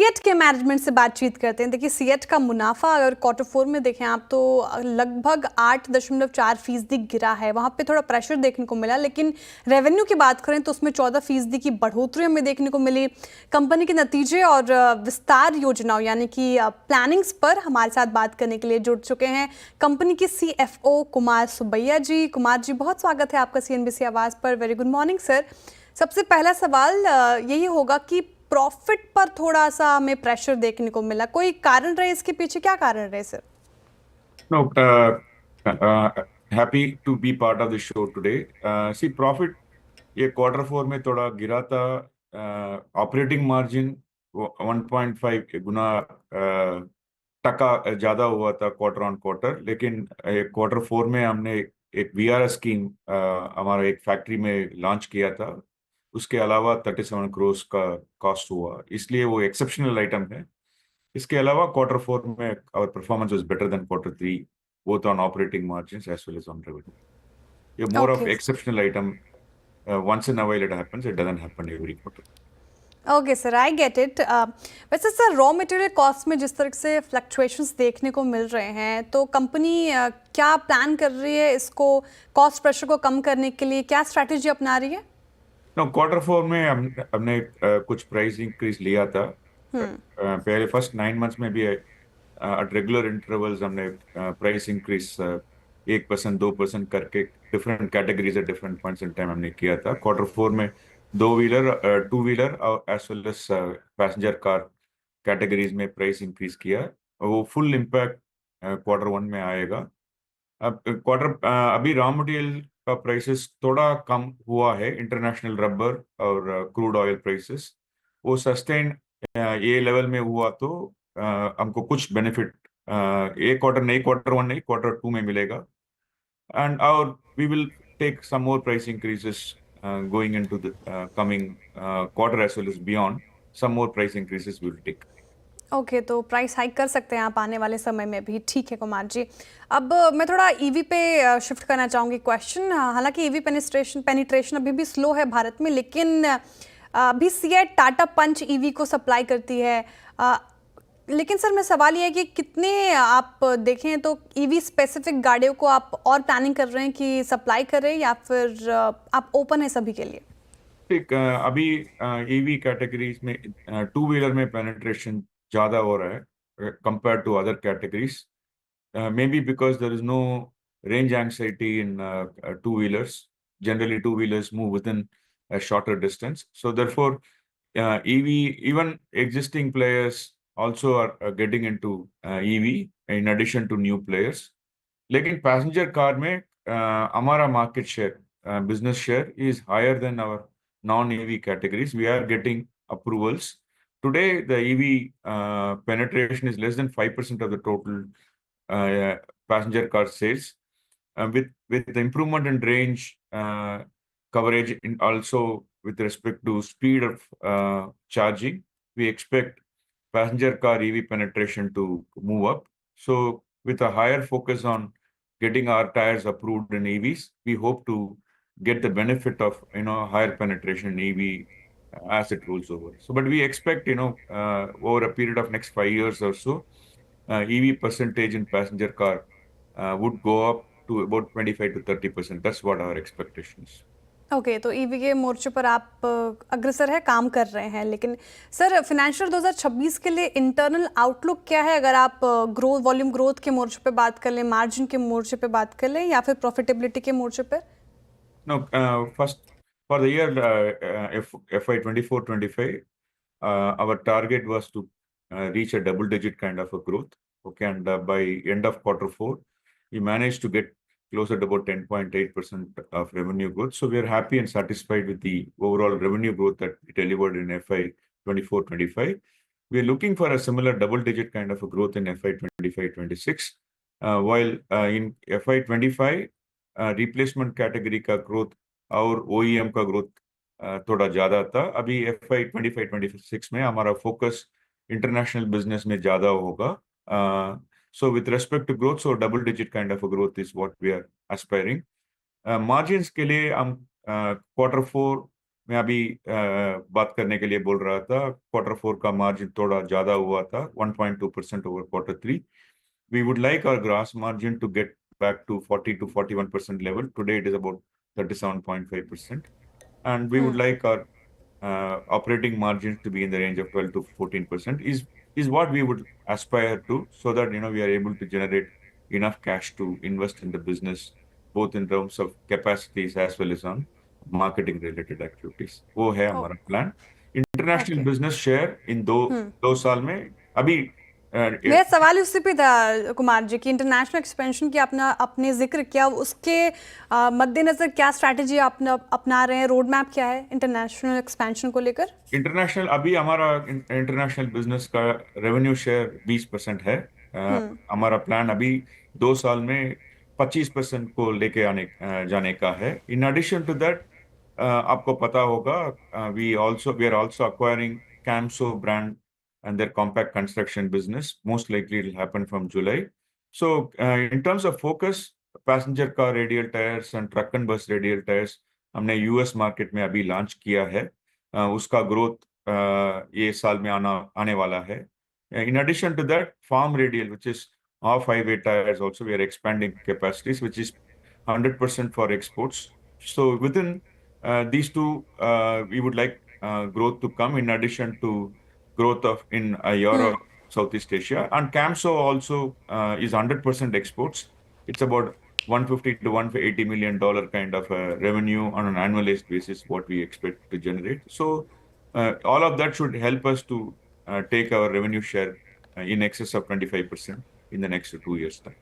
CEAT के management से बातचीत करते हैं। देखिए, सीएट का मुनाफा अगर क्वार्टर फोर में देखें आप तो लगभग 8.4% गिरा है। वहाँ पे थोड़ा प्रेशर देखने को मिला, लेकिन रेवेन्यू की बात करें तो उसमें 14% की बढ़ोतरी हमें देखने को मिली। कंपनी के नतीजे और विस्तार योजनाओं यानी कि प्लानिंग्स पर हमारे साथ बात करने के लिए जुड़ चुके हैं कंपनी के CFO कुमार सुबैया जी। कुमार जी, बहुत स्वागत है आपका CNBC आवाज़ पर। Very good morning sir. सबसे पहला सवाल यही होगा कि प्रॉफिट पर थोड़ा सा हमें प्रेशर देखने को मिला, कोई कारण रहे इसके पीछे? क्या कारण रहे sir? No, happy to be part of the show today. See, profit ये क्वार्टर फोर में थोड़ा गिरा था। ऑपरेटिंग मार्जिन 1.5 गुना टका ज़्यादा हुआ था क्वार्टर ऑन क्वार्टर। लेकिन क्वार्टर फोर में हमने एक VRS स्कीम हमारा एक फैक्ट्री में लॉन्च किया था। उसके अलावा 37 करोड़ का कॉस्ट हुआ, इसलिए वो एक्सेप्शनल आइटम है। इसके अलावा क्वार्टर फोर में our performance was better than quarter three, both on operating margins as well as on revenue. A more of okay exceptional item. Once in a while it happens. It doesn't happen every quarter. Okay sir, I get it. वैसे sir, raw material cost में जिस तरह से fluctuations देखने को मिल रहे हैं, तो कंपनी क्या प्लान कर रही है इसको कॉस्ट प्रेशर को कम करने के लिए? क्या स्ट्रैटेजी अपना रही है? No, क्वार्टर फोर में हमने कुछ प्राइस इंक्रीज लिया था। पहले फर्स्ट 9 मंथ्स में भी एट रेगुलर इंटरवल्स हमने प्राइस इंक्रीज 1% 2% करके different categories at different points in time हमने किया था। क्वार्टर फोर में दो व्हीलर, टू व्हीलर और as well as passenger car categories में प्राइस इंक्रीज किया। वो फुल इम्पैक्ट क्वार्टर वन में आएगा। अब अभी रॉ मटेरियल का प्राइसेस थोड़ा कम हुआ है। इंटरनेशनल रबर और क्रूड ऑयल प्राइसेस वो सस्टेन ये लेवल में हुआ तो हमको कुछ बेनिफिट एक क्वार्टर नहीं, क्वार्टर वन नहीं, क्वार्टर टू में मिलेगा। एंड और we will take some more price increases going into the coming quarter as well as beyond. Some more price increases we will take. Okay तो price hike कर सकते हैं आप आने वाले समय में भी। ठीक है कुमार जी। अब मैं थोड़ा ईवी पे शिफ्ट करना चाहूँगी क्वेश्चन। हालांकि ईवी पेनिट्रेशन अभी भी स्लो है भारत में, लेकिन अभी सीएट टाटा पंच ईवी को सप्लाई करती है। लेकिन सर, मैं सवाल ये है कि कितने आप देखें तो ईवी स्पेसिफिक गाड़ियों को आप और प्लानिंग कर रहे हैं कि सप्लाई करें, या फिर आप ओपन है सभी के लिए? ठीक, अभी ईवी कैटेगरीज में टू व्हीलर में पेनिट्रेशन ज़्यादा हो रहा है compare to other categories. Maybe because there is no range anxiety in two-wheelers. Generally, two-wheelers move within a shorter distance. So therefore, EV, even existing players also are getting into EV in addition to new players. लेकिन passenger car में हमारा market share, business share is higher than our non-EV categories. We are getting approvals. Today, the EV penetration is less than 5% of the total uh, passenger car sales. With the improvement in range coverage, and also with respect to speed of charging, we expect passenger car EV penetration to move up. So with a higher focus on getting our tires approved in EVs, we hope to get the benefit of higher penetration in EV as it rolls over. So, but we expect over a period of next 5 years or so, EV percentage in passenger car would go up to about 25 to 30%. That's what our expectations. Okay तो EV के मोर्चे पर आप अग्रसर है, काम कर रहे हैं। लेकिन सर, फिनेंशियल 2026 के लिए इंटरनल आउटलुक क्या है? अगर आप ग्रोथ, वॉल्यूम ग्रोथ के मोर्चे पे बात कर लें, मार्जिन के मोर्चे पे बात कर लें, या फिर प्रॉफिटेबिलिटी के मोर्चे पे? No, first for the year FY 24-25, our target was to reach a double-digit kind of a growth. Okay, and by end of quarter four, we managed to get closer to about 10.8% of revenue growth. So we are happy and satisfied with the overall revenue growth that we delivered in FY 24-25. We are looking for a similar double-digit kind of a growth in FY 25-26. While in FY 25, replacement category का growth और OEM का growth थोड़ा ज़्यादा था। अभी FY 25-26 में हमारा focus international business में ज़्यादा होगा। So with respect to growth, so double digit kind of a growth is what we are aspiring. Margins के लिए हम क्वार्टर फोर मैं अभी बात करने के लिए बोल रहा था, Q4 का मार्जिन थोड़ा ज़्यादा हुआ था, 1.2% over Q3. We would like our gross margin to get back to 40 to 41% level. Today it is about 37.5%. And we would like our operating margins to be in the range of 12 to 14% is what we would aspire to, so that we are able to generate enough cash to invest in the business, both in terms of capacities as well as on marketing related activities. वो है ओ, हमारा plan. International okay. Business share in दो साल में अभी मेरा सवाल ही उससे पे था कुमार जी कि इंटरनेशनल एक्सपेंशन की आपने जिक्र किया, उसके मद्देनजर क्या स्ट्रैटेजी आप अपना रहे हैं, रोड मैप क्या है इंटरनेशनल एक्सपेंशन को लेकर? इंटरनेशनल अभी हमारा इंटरनेशनल बिजनेस का रेवेन्यू शेयर 20% है. हमारा प्लान अभी 2 साल में 25% को लेके जाने का है. इन एडिशन टू दैट, आपको पता होगा, we are also acquiring Camso brand and their compact construction business. Most likely it will happen from July. So in terms of focus, passenger car radial tires and truck and bus radial tires हमने US market में अभी launch किया है. उसका growth ये साल में आने वाला है. In addition to that, farm radial, which is off-highway tires, also we are expanding capacities, which is 100% for exports. So within these two, we would like growth to come in addition to growth in Europe, Southeast Asia. And Camso also is 100% exports. It's about $150 to $180 million kind of revenue on an annualized basis, what we expect to generate. So all of that should help us to take our revenue share in excess of 25% in the next 2 years' time.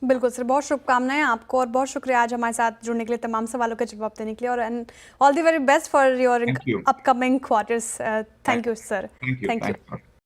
बिल्कुल sir, बहुत शुभकामनाएं आपको और बहुत शुक्रिया आज हमारे साथ जुड़ने के लिए, तमाम सवालों का जवाब देने के लिए, और and all the very best for your Thank you. Upcoming quarters. Thank you sir. Thank you. Thank you. Thanks.